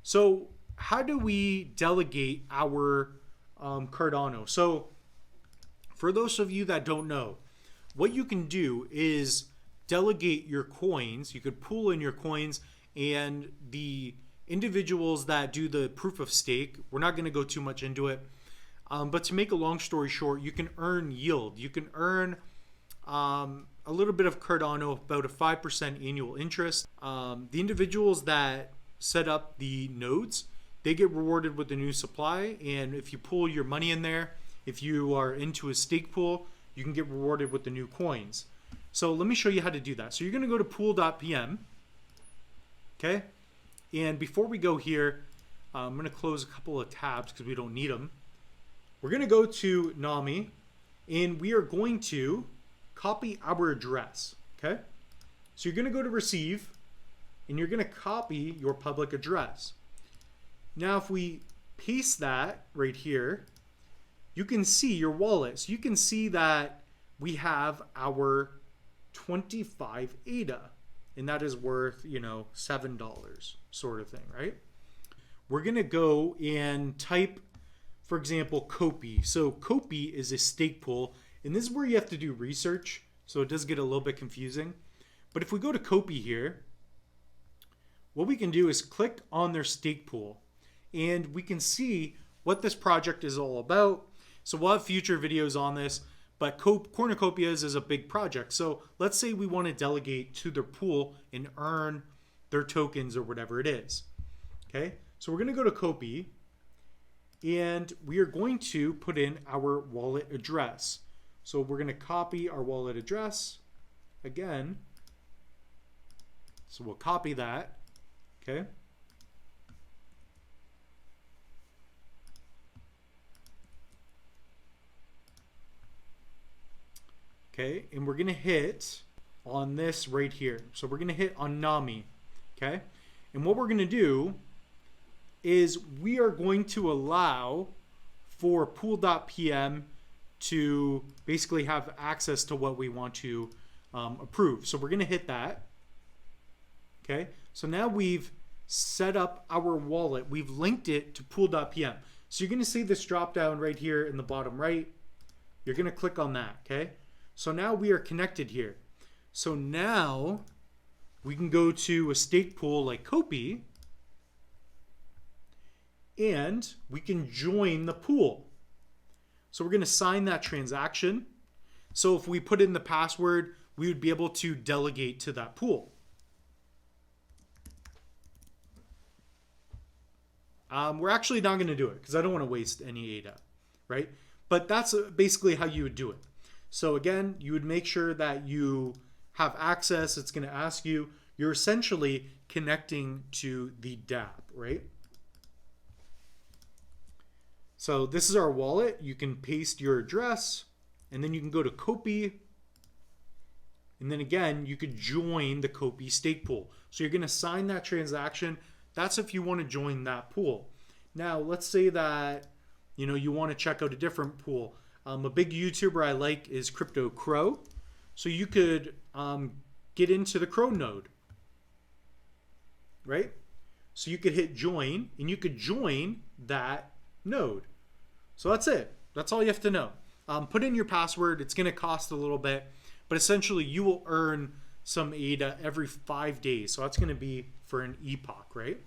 So how do we delegate our Cardano? So for those of you that don't know, what you can do is delegate your coins. You could pool in your coins, and the individuals that do the proof of stake, we're not going to go too much into it, but to make a long story short, you can earn yield. You can earn a little bit of Cardano, about a 5% annual interest. The individuals that set up the nodes, they get rewarded with the new supply, and if you pool your money in there, if you are into a stake pool, you can get rewarded with the new coins. So let me show you how to do that. So you're going to go to pool.pm, okay? And before we go here, I'm going to close a couple of tabs because we don't need them. We're going to go to NAMI, and we are going to copy our address, okay? So you're going to go to receive, and you're going to copy your public address. Now if we paste that right here, you can see your wallet. So you can see that we have our 25 ADA, and that is worth, you know, $7 sort of thing, right? We're gonna go and type, for example, Kopi. So Kopi is a stake pool, and this is where you have to do research, so it does get a little bit confusing. But if we go to Kopi here, what we can do is click on their stake pool, and we can see what this project is all about. So we'll have future videos on this, but Cornucopias is a big project. So let's say we want to delegate to their pool and earn their tokens or whatever it is. Okay, so we're going to go to Kopi, and we are going to put in our wallet address. So we're going to copy our wallet address again. So we'll copy that, okay? Okay, and we're gonna hit on this right here. So we're gonna hit on NAMI, okay? And what we're gonna do is we are going to allow for pool.pm to basically have access to what we want to approve. So we're gonna hit that, okay? So now we've set up our wallet. We've linked it to pool.pm. So you're gonna see this drop down right here in the bottom right. You're gonna click on that, okay? So now we are connected here. So now we can go to a stake pool like Kopi, and we can join the pool. So we're going to sign that transaction. So if we put in the password, we would be able to delegate to that pool. We're actually not going to do it because I don't want to waste any ADA, right? But that's basically how you would do it. So again, you would make sure that you have access. It's going to ask you, you're essentially connecting to the dApp, right? So this is our wallet. You can paste your address, and then you can go to Kopi, and then again, you could join the Kopi stake pool. So you're going to sign that transaction. That's if you want to join that pool. Now, let's say that, you know, you want to check out a different pool. A big YouTuber I like is Crypto Crow. So you could get into the Crow node, right? So you could hit join, and you could join that node. So that's it. That's all you have to know. Put in your password. It's going to cost a little bit, but essentially you will earn some ADA every 5 days. So that's going to be for an epoch, right?